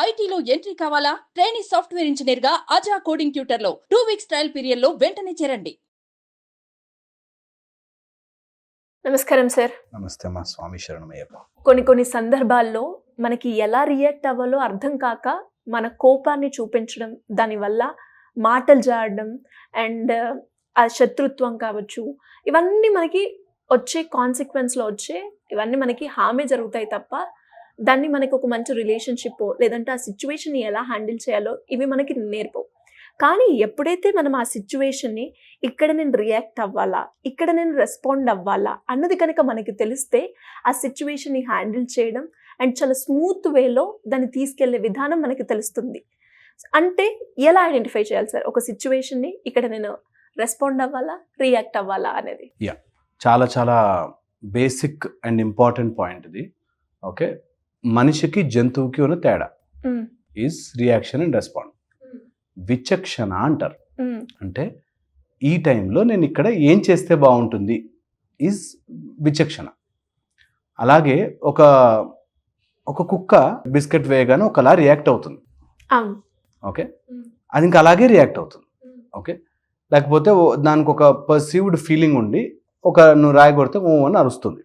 ఐటీలో ఎంట్రీ కావాలా? Trainee software engineer గా అజా కోడింగ్ ట్యూటర్ లో 2 వీక్స్ ట్రయల్ పీరియడ్ లో వెంటనే చేరండి. నమస్కారం సార్. నమస్తే మా స్వామి శరణమయ్యప్ప. కొన్ని సందర్భాల్లో మనకి ఎలా రియాక్ట్ అవ్వాలో అర్థం కాక మన కోపాన్ని చూపించడం, దానివల్ల మాటలు జారడం అండ్ ఆ శత్రుత్వం కావచ్చు, ఇవన్నీ మనకి వచ్చే కాన్సిక్వెన్స్లో ఇవన్నీ మనకి హామీ జరుగుతాయి తప్ప దాన్ని మనకి ఒక మంచి రిలేషన్షిప్ లేదంటే ఆ సిచ్యువేషన్ని ఎలా హ్యాండిల్ చేయాలో ఇవి మనకి నేర్పవు. కానీ ఎప్పుడైతే మనం ఆ సిచ్యువేషన్ని ఇక్కడ నేను రియాక్ట్ అవ్వాలా, ఇక్కడ నేను రెస్పాండ్ అవ్వాలా అన్నది కనుక మనకి తెలిస్తే ఆ సిచ్యువేషన్ని హ్యాండిల్ చేయడం అండ్ చాలా స్మూత్ వేలో దాన్ని తీసుకెళ్లే విధానం మనకి తెలుస్తుంది. అంటే ఎలా ఐడెంటిఫై చేయాలి సార్ ఒక సిచ్యువేషన్ని ఇక్కడ నేను రెస్పాండ్ అవ్వాలా, రియాక్ట్ అవ్వాలా అనేది? చాలా చాలా బేసిక్ అండ్ ఇంపార్టెంట్ పాయింట్ ఇది. ఓకే, మనిషికి జంతువుకి ఉన్న తేడా ఈజ్ రియాక్షన్ అండ్ రెస్పాండ్. విచక్షణ అంటారు. అంటే ఈ టైంలో నేను ఇక్కడ ఏం చేస్తే బాగుంటుంది ఈజ్ విచక్షణ. అలాగే ఒక కుక్క బిస్కెట్ వేయగానే ఒకలా రియాక్ట్ అవుతుంది. ఓకే, అది ఇంకా అలాగే రియాక్ట్ అవుతుంది. ఓకే, లేకపోతే దానికి ఒక పర్సీవ్డ్ ఫీలింగ్ ఉండి నువ్వు రాయి కొడితే ఓ అని అరుస్తుంది.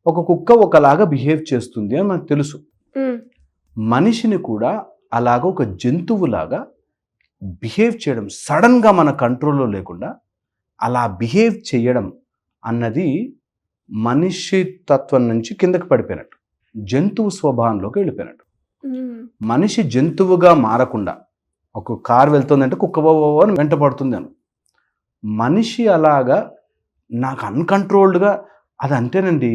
ఒక కుక్క ఒకలాగా బిహేవ్ చేస్తుంది అని మనకు తెలుసు. మనిషిని కూడా అలాగా ఒక జంతువులాగా బిహేవ్ చేయడం, సడన్గా మన కంట్రోల్లో లేకుండా అలా బిహేవ్ చేయడం అన్నది మనిషి తత్వం నుంచి కిందకి పడిపోయినట్టు, జంతువు స్వభావంలోకి వెళ్ళిపోయినట్టు. మనిషి జంతువుగా మారకుండా, ఒక కారు వెళ్తుందంటే కుక్క అని వెంట పడుతుంది అని, మనిషి అలాగా నాకు అన్కంట్రోల్డ్గా అది అంతేనండి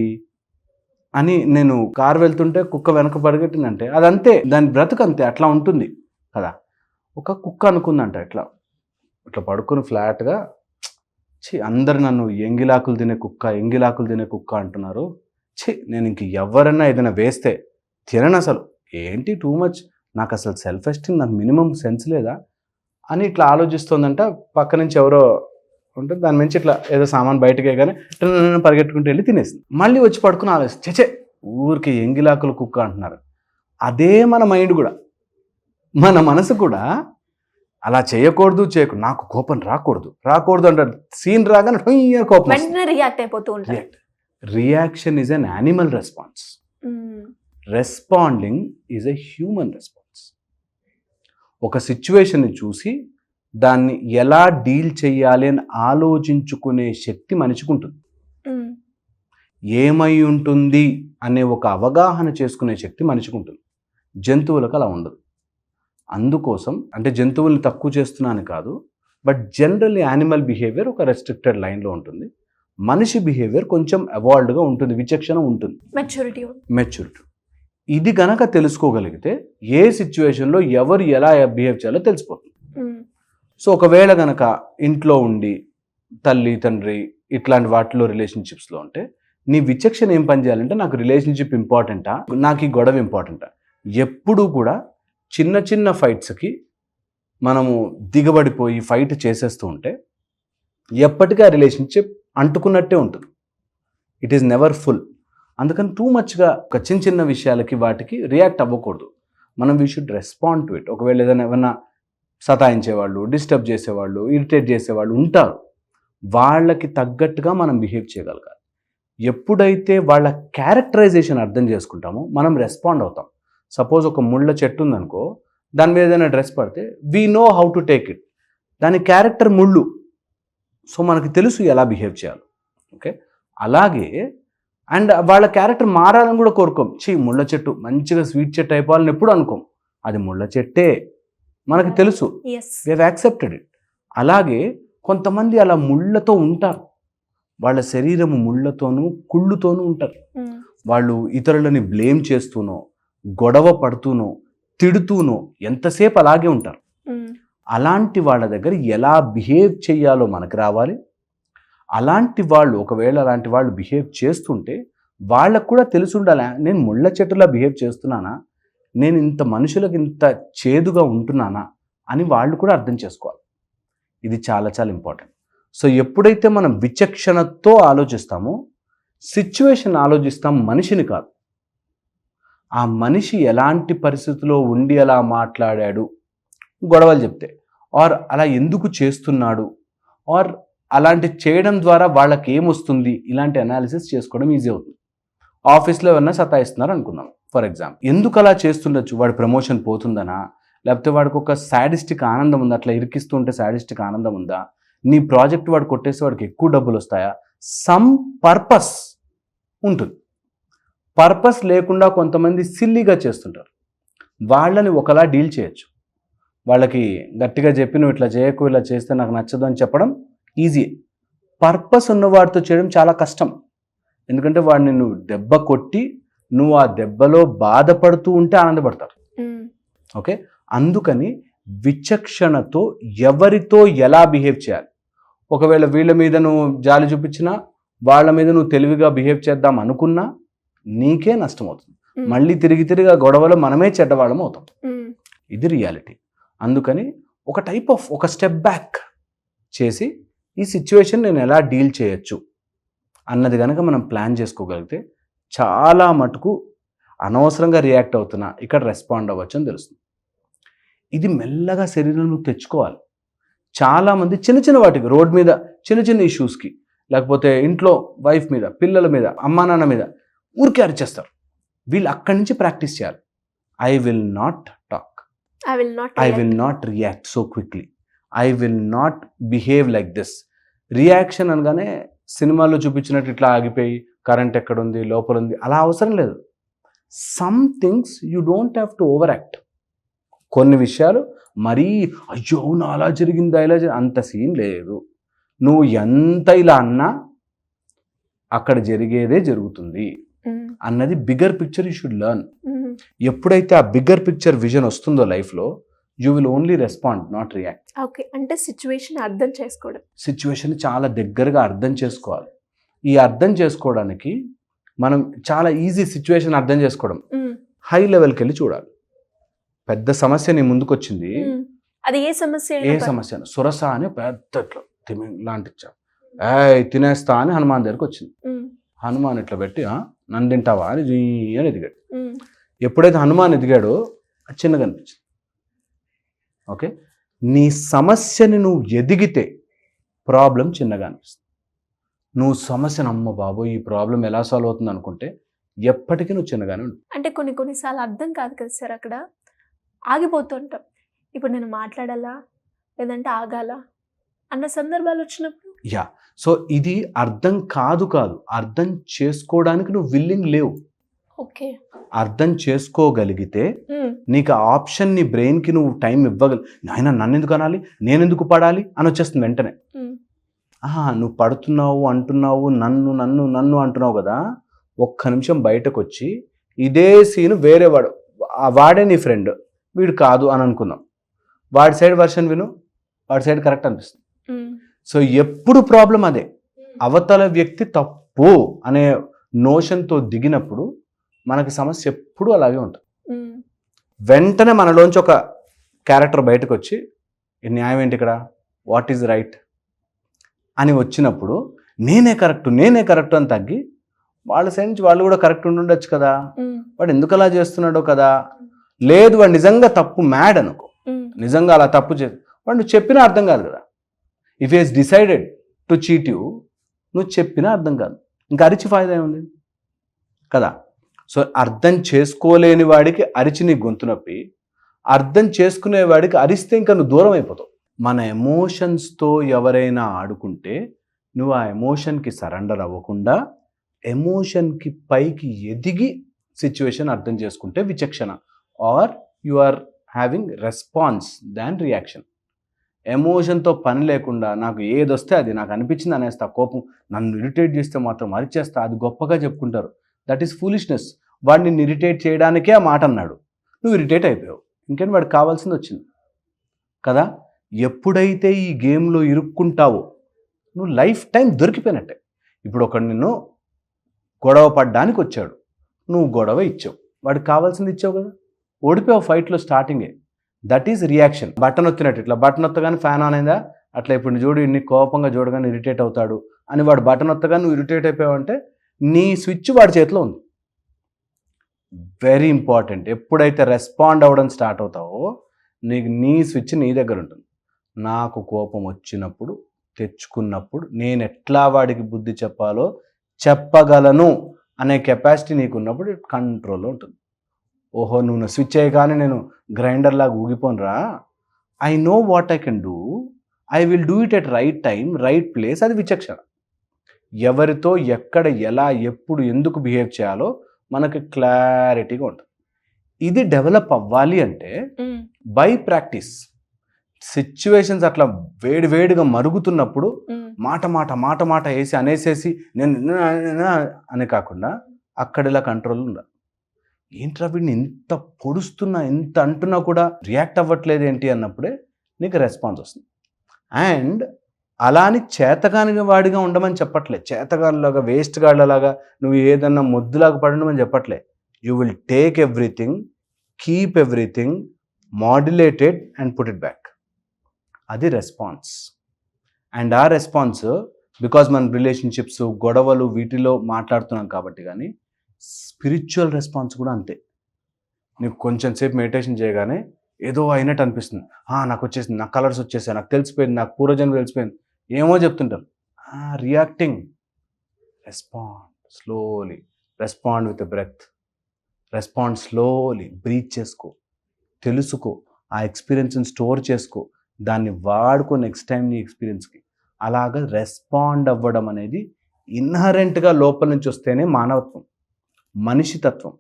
అని, నేను కారు వెళ్తుంటే కుక్క వెనక పరిగెట్టిందంటే అదంతే, దాని బ్రతుకు అంతే, అట్లా ఉంటుంది కదా. ఒక కుక్క అనుకుందంట ఇట్లా పడుకుని ఫ్లాట్గా, అందరు నన్ను ఎంగిలాకులు తినే కుక్క అంటున్నారు, నేను ఇంక ఎవరన్నా ఏదైనా వేస్తే తినను, అసలు ఏంటి టూ మచ్, నాకు అసలు సెల్ఫ్ ఎస్టీమ్, నాకు మినిమం సెన్స్ లేదా అని ఇట్లా ఆలోచిస్తుందంట. పక్క నుంచి ఎవరో ఉంటే దాని నుంచి ఇట్లా ఏదో సామాన్ బయటకే కానీ పరిగెట్టుకుంటూ వెళ్ళి తినేసింది. మళ్ళీ వచ్చి పడుకుని ఆలోచిస్తే ఊరికి ఎంగిలాకులు కుక్క అంటున్నారు. అదే మన మైండ్ కూడా, మన మనసు కూడా అలా చేయకూడదు, నాకు కోపం రాకూడదు అంటారు. సీన్ రాగానే కోపం రియాక్ట్ అయిపోతూ ఉంటారు. Reaction is an animal response, responding is a human response. ఒక సిచ్యువేషన్ని చూసి దాన్ని ఎలా డీల్ చేయాలి అని ఆలోచించుకునే శక్తి మనిషికి ఉంటుంది. ఏమై ఉంటుంది అనే ఒక అవగాహన చేసుకునే శక్తి మనిషికి ఉంటుంది. జంతువులకు అలా ఉండదు. అందుకోసం అంటే జంతువుల్ని తక్కువ చేస్తున్నాను కాదు, బట్ జనరల్లీ యానిమల్ బిహేవియర్ ఒక రెస్ట్రిక్టెడ్ లైన్లో ఉంటుంది. మనిషి బిహేవియర్ కొంచెం అవాల్డ్గా ఉంటుంది, విచక్షణ ఉంటుంది, మెచ్యూరిటీ. ఇది గనక తెలుసుకోగలిగితే ఏ సిచ్యువేషన్లో ఎవరు ఎలా బిహేవ్ చేయాలో తెలిసిపోతుంది. సో ఒకవేళ గనక ఇంట్లో ఉండి తల్లి తండ్రి ఇట్లాంటి వాటిలో రిలేషన్షిప్స్లో ఉంటే నీ విచక్షణ ఏం పని చేయాలంటే, నాకు రిలేషన్షిప్ ఇంపార్టెంటా, నాకు ఈ గొడవ ఇంపార్టెంటా. ఎప్పుడూ కూడా చిన్న చిన్న ఫైట్స్కి మనము దిగబడిపోయి ఫైట్ చేసేస్తూ ఉంటే ఎప్పటికీ ఆ రిలేషన్షిప్ అంటుకున్నట్టే ఉంటుంది. It is never full. అందుకని టూ మచ్గా ఒక చిన్న విషయాలకి వాటికి రియాక్ట్ అవ్వకూడదు. మనం we should respond to it. ఒకవేళ ఏమైనా సతాయించేవాళ్ళు, డిస్టర్బ్ చేసేవాళ్ళు, ఇరిటేట్ చేసేవాళ్ళు ఉంటారు, వాళ్ళకి తగ్గట్టుగా మనం బిహేవ్ చేయగలగాలి. ఎప్పుడైతే వాళ్ళ క్యారెక్టరైజేషన్ అర్థం చేసుకుంటామో మనం రెస్పాండ్ అవుతాం. సపోజ్ ఒక ముళ్ళ చెట్టు ఉందనుకో, దాని మీద ఏదైనా డ్రెస్ పడితే we know how to take it. దాని క్యారెక్టర్ ముళ్ళు, సో మనకి తెలుసు ఎలా బిహేవ్ చేయాలి. ఓకే, అలాగే అండ్ వాళ్ళ క్యారెక్టర్ మారాలని కూడా కోరుకోం. ముళ్ళ చెట్టు మంచిగా స్వీట్ చెట్టు అయిపోవాలని ఎప్పుడు అనుకోం, అది ముళ్ళ చెట్టే, మనకు తెలుసు, వీ హ్యావ్ యాక్సెప్టెడ్ ఇట్. అలాగే కొంతమంది అలా ముళ్ళతో ఉంటారు, వాళ్ళ శరీరము ముళ్ళతోనూ కుళ్ళుతోనూ ఉంటారు. వాళ్ళు ఇతరులని బ్లేమ్ చేస్తూనో, గొడవ పడుతూనో, తిడుతూనో ఎంతసేపు అలాగే ఉంటారు. అలాంటి వాళ్ళ దగ్గర ఎలా బిహేవ్ చేయాలో మనకు రావాలి. అలాంటి వాళ్ళు ఒకవేళ అలాంటి వాళ్ళు బిహేవ్ చేస్తుంటే వాళ్ళకు కూడా తెలిసి ఉండాలి, నేను ముళ్ళ చెట్టులా బిహేవ్ చేస్తున్నానా, నేను ఇంత మనుషులకు ఇంత చేదుగా ఉంటున్నానా అని వాళ్ళు కూడా అర్థం చేసుకోవాలి. ఇది చాలా చాలా ఇంపార్టెంట్. సో ఎప్పుడైతే మనం విచక్షణతో ఆలోచిస్తామో, సిచ్యువేషన్ ఆలోచిస్తాం, మనిషిని కాదు. ఆ మనిషి ఎలాంటి పరిస్థితిలో ఉండి అలా మాట్లాడాడు గొడవలు చెప్తే, ఆర్ అలా ఎందుకు చేస్తున్నాడు, ఆర్ అలాంటి చేయడం ద్వారా వాళ్ళకి ఏమొస్తుంది, ఇలాంటి అనాలిసిస్ చేసుకోవడం ఈజీ అవుతుంది. ఆఫీస్లో ఏమన్నా సతాయిస్తున్నారు అనుకుందాం ఫర్ ఎగ్జాంపుల్, ఎందుకు అలా చేస్తుండొచ్చు, వాడి ప్రమోషన్ పోతుందనా, లేకపోతే వాడికి ఒక సాడిస్టిక్ ఆనందం ఉందా, అట్లా ఇరికిస్తూ ఉంటే సాడిస్టిక్ ఆనందం ఉందా, నీ ప్రాజెక్ట్ వాడు కొట్టేస్తే వాడికి ఎక్కువ డబ్బులు వస్తాయా, సమ్ పర్పస్ ఉంటుంది. పర్పస్ లేకుండా కొంతమంది సిల్లీగా చేస్తుంటారు. వాళ్ళని ఒకలా డీల్ చేయొచ్చు. వాళ్ళకి గట్టిగా చెప్పి నువ్వు ఇట్లా చేయకు, ఇలా చేస్తే నాకు నచ్చదు అని చెప్పడం ఈజీ. పర్పస్ ఉన్న వాడితో చేయడం చాలా కష్టం. ఎందుకంటే వాడిని నువ్వు దెబ్బ కొట్టి నువ్వు ఆ దెబ్బలో బాధపడుతూ ఉంటే ఆనందపడతారు. ఓకే, అందుకని విచక్షణతో ఎవరితో ఎలా బిహేవ్ చేయాలి. ఒకవేళ వీళ్ళ మీద నువ్వు జాలి చూపించినా, వాళ్ళ మీద నువ్వు తెలివిగా బిహేవ్ చేద్దాం అనుకున్నా నీకే నష్టం అవుతుంది. మళ్ళీ తిరిగి తిరిగి ఆ గొడవలో మనమే చెడ్డవాళ్ళం అవుతాం. ఇది రియాలిటీ. అందుకని ఒక టైప్ ఆఫ్ ఒక స్టెప్ బ్యాక్ చేసి ఈ సిచ్యువేషన్ నేను ఎలా డీల్ చేయొచ్చు అన్నది కనుక మనం ప్లాన్ చేసుకోగలిగితే చాలా మటుకు అనవసరంగా రియాక్ట్ అవుతున్నా ఇక్కడ రెస్పాండ్ అవ్వచ్చు అని తెలుస్తుంది. ఇది మెల్లగా శరీరంలో తెచ్చుకోవాలి. చాలామంది చిన్న చిన్న వాటికి, రోడ్ మీద చిన్న చిన్న ఇష్యూస్కి, లేకపోతే ఇంట్లో వైఫ్ మీద, పిల్లల మీద, అమ్మా నాన్న మీద ఊరికే అరిచేస్తారు. వీళ్ళు అక్కడి నుంచి ప్రాక్టీస్ చేయాలి. I will not talk, I will not react so quickly, I will not behave like this. Reaction అనగానే సినిమాల్లో చూపించినట్టు ఇట్లా ఆగిపోయి కరెంట్ ఎక్కడుంది, లోపల ఉంది, అలా అవసరం లేదు. Some things you don't have to over act. కొన్ని విషయాలు మరీ అయ్యో నా అలా జరిగిందా ఇలా అంత సీన్ లేదు. నువ్వు ఎంత ఇలా అన్నా అక్కడ జరిగేదే జరుగుతుంది అన్నది bigger picture you should learn. ఎప్పుడైతే ఆ బిగ్గర్ పిక్చర్ విజన్ వస్తుందో లైఫ్లో, you will only respond, not react. Okay, అంటే సిచ్యువేషన్ అర్థం చేసుకోవడం, సిచ్యువేషన్ చాలా దగ్గరగా అర్థం చేసుకోవాలి. ఈ అర్థం చేసుకోవడానికి మనం చాలా ఈజీ సిచ్యువేషన్ అర్థం చేసుకోవడం, హై లెవెల్కి వెళ్ళి చూడాలి. పెద్ద సమస్య నీ ముందుకు వచ్చింది, అది ఏ సమస్య, సురస అని పెద్ద లాంటి తినేస్తా అని హనుమాన్ దగ్గరికి వచ్చింది. హనుమాన్ ఇట్లా పెట్టి నన్ను తింటావా అని అని ఎదిగాడు. ఎప్పుడైతే హనుమాన్ ఎదిగాడో అది చిన్నగా అనిపించింది. ఓకే, నీ సమస్యని నువ్వు ఎదిగితే ప్రాబ్లం చిన్నగా అనిపిస్తుంది. నువ్వు సమస్యను అమ్మ బాబు ఈ ప్రాబ్లం ఎలా సాల్వ్ అవుతుంది అనుకుంటే ఎప్పటికీ నువ్వు చిన్నగానే ఉంటుంది. అంటే కొన్నిసార్లు అర్థం కాదు కదా సార్, అక్కడ ఆగిపోతుంటాం. ఇప్పుడు నేను మాట్లాడాలా లేదంటే ఆగాలా అన్న సందర్భాలు వచ్చినప్పుడు సో ఇది అర్థం కాదు అర్థం చేసుకోవడానికి నువ్వు విల్లింగ్ లేవు. ఓకే, అర్థం చేసుకోగలిగితే నీకు ఆ ఆప్షన్ నీ బ్రెయిన్కి నువ్వు టైం ఆయన నన్ను ఎందుకు అనాలి, నేను ఎందుకు పడాలి అని వచ్చేస్తుంది వెంటనే. నువ్వు పడుతున్నావు అంటున్నావు, నన్ను నన్ను నన్ను అంటున్నావు కదా, ఒక్క నిమిషం బయటకు వచ్చి ఇదే సీన్ వేరే వాడే నీ ఫ్రెండ్, వీడు కాదు అని అనుకుందాం. వాడి సైడ్ వర్షన్ విను, వాడి సైడ్ కరెక్ట్ అనిపిస్తుంది. సో ఎప్పుడు ప్రాబ్లం అదే, అవతల వ్యక్తి తప్పు అనే నోషన్తో దిగినప్పుడు మనకి సమస్య ఎప్పుడు అలాగే ఉంటుంది. వెంటనే మనలోంచి ఒక క్యారెక్టర్ బయటకు వచ్చి ఈ న్యాయం ఏంటి ఇక్కడ, వాట్ ఈజ్ రైట్ అని వచ్చినప్పుడు నేనే కరెక్ట్ అని తగ్గి వాళ్ళ సైడ్ నుంచి వాళ్ళు కూడా కరెక్ట్ ఉండుండొచ్చు కదా, వాడు ఎందుకు అలా చేస్తున్నాడో కదా, లేదు వాడు నిజంగా తప్పు మ్యాడ్ అనుకో, నిజంగా అలా తప్పు వాడు నువ్వు చెప్పినా అర్థం కాదు కదా. If is decided to cheat you, నువ్వు చెప్పినా అర్థం కాదు, ఇంకా అరిచి ఫాయిదా ఏముంది కదా. సో అర్థం చేసుకోలేని వాడికి అరిచి నీ గొంతు నొప్పి, అర్థం చేసుకునేవాడికి అరిస్తే ఇంకా నువ్వు దూరం అయిపోతావు. మన ఎమోషన్స్తో ఎవరైనా ఆడుకుంటే నువ్వు ఆ ఎమోషన్కి సరెండర్ అవ్వకుండా ఎమోషన్కి పైకి ఎదిగి సిచ్యువేషన్ అర్థం చేసుకుంటే విచక్షణ, are you are having response than reaction. ఎమోషన్తో పని లేకుండా నాకు ఏదొస్తే అది నాకు అనిపించింది అనేస్తా, కోపం నన్ను ఇరిటేట్ చేస్తే మాత్రం అరిచేస్తా, అది గొప్పగా చెప్పుకుంటారు. That is foolishness. వాడిని ఇరిటేట్ చేయడానికే ఆ మాట అన్నాడు, నువ్వు ఇరిటేట్ అయిపోయావు, ఇంకేంటి వాడికి కావాల్సింది వచ్చింది కదా. ఎప్పుడైతే ఈ గేమ్లో ఇరుక్కుంటావో నువ్వు లైఫ్ టైం దొరికిపోయినట్టే. ఇప్పుడు ఒకడు నిన్ను గొడవ పడ్డానికి వచ్చాడు, నువ్వు గొడవ ఇచ్చావు, వాడికి కావాల్సింది ఇచ్చావు కదా, ఓడిపోయావు ఫైట్లో స్టార్టింగే. That is reaction. బటన్ ఒత్తినట్టు, ఇట్లా బటన్ ఒత్తగానే ఫ్యాన్ ఆన్ అయిందా, అట్లా ఇప్పుడు చూడు ఇన్ని కోపంగా చూడగానే ఇరిటేట్ అవుతాడు అని వాడు బటన్ ఒత్తగా నువ్వు ఇరిటేట్ అయిపోయావు అంటే నీ స్విచ్ వాడి చేతిలో ఉంది. Very important. ఎప్పుడైతే రెస్పాండ్ అవ్వడం స్టార్ట్ అవుతావో నీకు నీ స్విచ్ నీ దగ్గర ఉంటుంది. నాకు కోపం వచ్చినప్పుడు, తెచ్చుకున్నప్పుడు నేను ఎట్లా వాడికి బుద్ధి చెప్పాలో చెప్పగలను అనే కెపాసిటీ నీకు ఉన్నప్పుడు కంట్రోల్లో ఉంటుంది. ఓహో, నువ్వు స్విచ్ చేయగానే నేను గ్రైండర్ లాగా ఊగిపోనురా, I know what I can do, I will do it at right time, right place. అది విచక్షణ. ఎవరితో ఎక్కడ ఎలా ఎప్పుడు ఎందుకు బిహేవ్ చేయాలో మనకి క్లారిటీగా ఉంటుంది. ఇది డెవలప్ అవ్వాలి అంటే బై ప్రాక్టీస్. సిచ్యువేషన్స్ అట్లా వేడివేడిగా మరుగుతున్నప్పుడు మాట వేసి అనేసేసి నేను అనే కాకుండా అక్కడ ఇలా కంట్రోల్ ఉండాలి. ఏంట్రా వీడిని ఇంత పొడుస్తున్నా ఇంత అంటున్నా కూడా రియాక్ట్ అవ్వట్లేదు ఏంటి అన్నప్పుడే నీకు రెస్పాన్స్ వస్తుంది. అండ్ అలాని చేతగాని వాడిగా ఉండమని చెప్పట్లే, చేతగానిలాగా వేస్ట్ గాళ్ళలాగా నువ్వు ఏదన్నా మొద్దులాగా పడమని చెప్పట్లే. You will take everything, keep everything, modulated and put it back. అది రెస్పాన్స్. అండ్ ఆ రెస్పాన్స్ బికాజ్ మన రిలేషన్షిప్స్ గొడవలు వీటిలో మాట్లాడుతున్నాం కాబట్టి, కానీ స్పిరిచువల్ రెస్పాన్స్ కూడా అంతే. నీకు కొంచెం సేపు మెడిటేషన్ చేయగానే ఏదో అయినట్టు అనిపిస్తుంది. నాకు వచ్చేసింది, నాకు కలర్స్ వచ్చేసాయి, నాకు తెలిసిపోయింది, నాకు పూర్వజన్మ తెలిసిపోయింది, ఏమో చెప్తుంటారు. Reacting. Respond slowly, respond with breath, respond slowly. Breathe చేసుకో, తెలుసుకో, ఆ ఎక్స్పీరియన్స్ని స్టోర్ చేసుకో, దాన్ని వాడుకో నెక్స్ట్ టైం నీ ఎక్స్పీరియన్స్కి. అలాగా రెస్పాండ్ అవ్వడం అనేది ఇన్హరెంట్గా లోపల నుంచి వస్తేనే మానవత్వం, మనిషి తత్వం.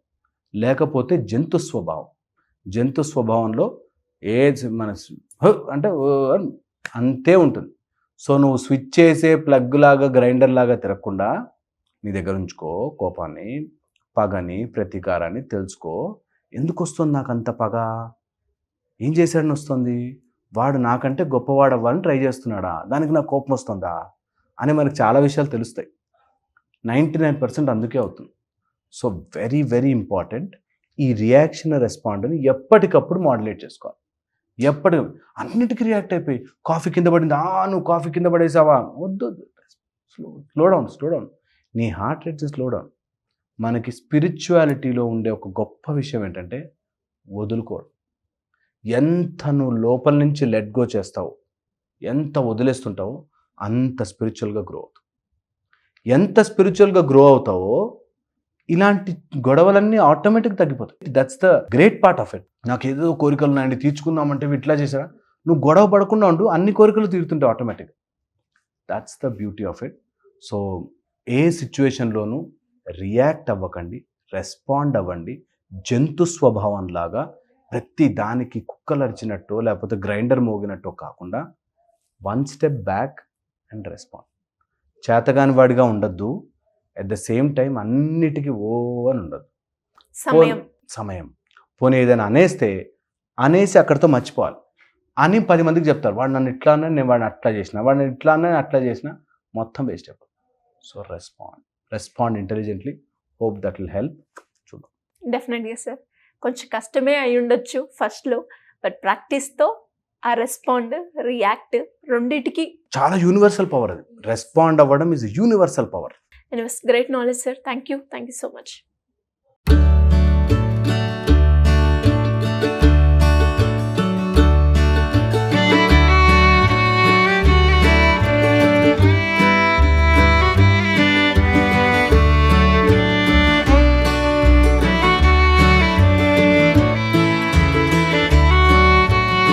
లేకపోతే జంతు స్వభావం. జంతు స్వభావంలో మన అంటే అంతే ఉంటుంది. సో నువ్వు స్విచ్ చేసే ప్లగ్ లాగా గ్రైండర్ లాగా తిరగకుండా నీ దగ్గర ఉంచుకో. కోపాన్ని, పగని, ప్రతీకారాన్ని తెలుసుకో. ఎందుకు వస్తుంది నాకు అంత పగ? ఏం చేశాడని వస్తుంది? వాడు నాకంటే గొప్పవాడు అవ్వాలని ట్రై చేస్తున్నాడా? దానికి నాకు కోపం వస్తుందా అని మనకు చాలా విషయాలు తెలుస్తాయి. 99% అందుకే అవుతుంది. So very very important. ఈ రియాక్షన్ రెస్పాండ్ని ఎప్పటికప్పుడు మాడ్యులేట్ చేసుకోవాలి. అన్నిటికీ రియాక్ట్ అయిపోయి కాఫీ కింద పడింది, నువ్వు కాఫీ కింద పడేసావా, వద్దు. Slow down. నీ హార్ట్ రేట్స్ స్లో డౌన్. మనకి స్పిరిచువాలిటీలో ఉండే ఒక గొప్ప విషయం ఏంటంటే వదులుకోవడం. ఎంత నువ్వు లోపల నుంచి లెట్ గో చేస్తావు, ఎంత వదిలేస్తుంటావో అంత స్పిరిచువల్గా గ్రో అవుతావు. ఎంత స్పిరిచువల్గా గ్రో అవుతావో ఇలాంటి గొడవలన్నీ ఆటోమేటిక్గా తగ్గిపోతాయి. That's the great part of it. నాకు ఏదో కోరికలు ఉన్నాయండి, తీర్చుకుందామంటే ఇట్లా చేశారా, నువ్వు గొడవ పడకుండా ఉండు, అన్ని కోరికలు తీరుతుంటాయి ఆటోమేటిక్గా. That's the beauty of it. So ఏ సిచ్యువేషన్లోనూ రియాక్ట్ అవ్వకండి, రెస్పాండ్ అవ్వండి. జంతు స్వభావంలాగా ప్రతి దానికి కుక్కలరిచినట్టు లేకపోతే గ్రైండర్ మోగినట్టు కాకుండా 1 స్టెప్ బ్యాక్ అండ్ రెస్పాండ్. చేతగాని వాడిగా ఉండద్దు, అట్ ద సేమ్ టైం అన్నిటికీ అని ఉండదు. సమయం పోనీ ఏదైనా అనేసి అక్కడితో మర్చిపోవాలి. అని 10 మందికి చెప్తారు, వాడు నన్ను ఇట్లా అన్నా, నేను వాడిని అట్లా చేసిన, వాడిని ఇట్లా అన్నా అట్లా చేసిన, మొత్తం వేస్ట్ అయిపోతుంది. So respond intelligently. Hope that will help. చూద్దాం. డెఫినెట్గా సార్, కొంచెం కష్టమే అయి ఉండొచ్చు ఫస్ట్లో, బట్ ప్రాక్టీస్తో ఆ రెస్పాండ్, రియాక్ట్ రెండిటికి చాలా యూనివర్సల్ పవర్. అది రెస్పాండ్ అవ్వడం is universal power. And it was great knowledge sir. Thank you so much.